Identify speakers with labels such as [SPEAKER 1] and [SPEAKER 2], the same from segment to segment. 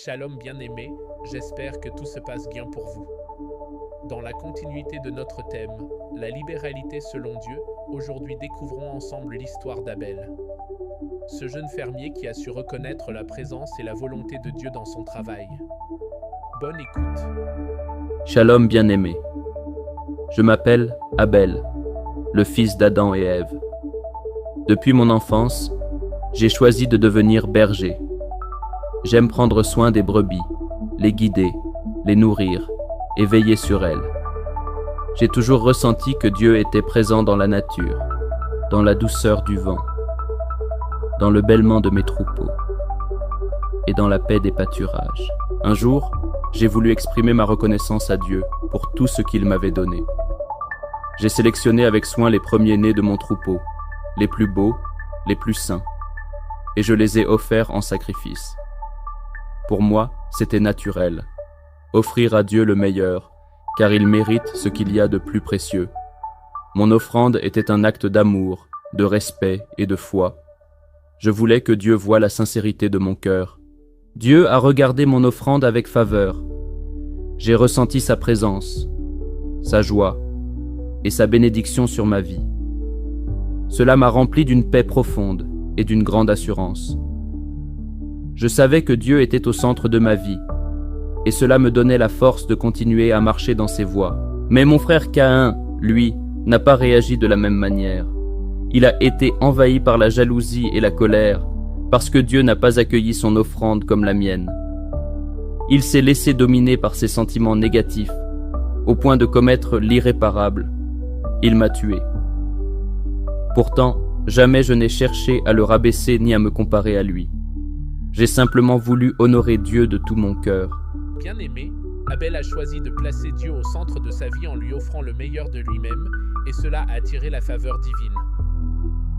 [SPEAKER 1] Shalom bien-aimés, j'espère que tout se passe bien pour vous. Dans la continuité de notre thème, la libéralité selon Dieu, aujourd'hui découvrons ensemble l'histoire d'Abel. Ce jeune fermier qui a su reconnaître la présence et la volonté de Dieu dans son travail. Bonne écoute.
[SPEAKER 2] Shalom bien-aimé. Je m'appelle Abel, le fils d'Adam et Ève. Depuis mon enfance, j'ai choisi de devenir berger. J'aime prendre soin des brebis, les guider, les nourrir et veiller sur elles. J'ai toujours ressenti que Dieu était présent dans la nature, dans la douceur du vent, dans le bêlement de mes troupeaux et dans la paix des pâturages. Un jour, j'ai voulu exprimer ma reconnaissance à Dieu pour tout ce qu'il m'avait donné. J'ai sélectionné avec soin les premiers-nés de mon troupeau, les plus beaux, les plus sains, et je les ai offerts en sacrifice. Pour moi, c'était naturel. Offrir à Dieu le meilleur, car il mérite ce qu'il y a de plus précieux. Mon offrande était un acte d'amour, de respect et de foi. Je voulais que Dieu voie la sincérité de mon cœur. Dieu a regardé mon offrande avec faveur. J'ai ressenti sa présence, sa joie et sa bénédiction sur ma vie. Cela m'a rempli d'une paix profonde et d'une grande assurance. Je savais que Dieu était au centre de ma vie, et cela me donnait la force de continuer à marcher dans ses voies. Mais mon frère Caïn, lui, n'a pas réagi de la même manière. Il a été envahi par la jalousie et la colère, parce que Dieu n'a pas accueilli son offrande comme la mienne. Il s'est laissé dominer par ses sentiments négatifs, au point de commettre l'irréparable. Il m'a tué. Pourtant, jamais je n'ai cherché à le rabaisser ni à me comparer à lui. J'ai simplement voulu honorer Dieu de tout mon cœur.
[SPEAKER 1] Bien-aimé, Abel a choisi de placer Dieu au centre de sa vie en lui offrant le meilleur de lui-même, et cela a attiré la faveur divine.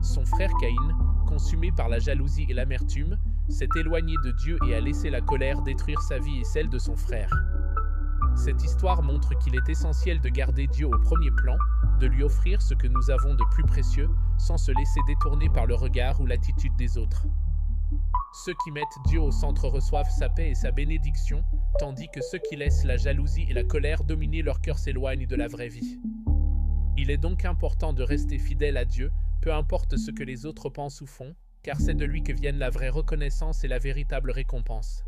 [SPEAKER 1] Son frère Caïn, consumé par la jalousie et l'amertume, s'est éloigné de Dieu et a laissé la colère détruire sa vie et celle de son frère. Cette histoire montre qu'il est essentiel de garder Dieu au premier plan, de lui offrir ce que nous avons de plus précieux, sans se laisser détourner par le regard ou l'attitude des autres. Ceux qui mettent Dieu au centre reçoivent sa paix et sa bénédiction, tandis que ceux qui laissent la jalousie et la colère dominer leur cœur s'éloignent de la vraie vie. Il est donc important de rester fidèle à Dieu, peu importe ce que les autres pensent ou font, car c'est de lui que viennent la vraie reconnaissance et la véritable récompense.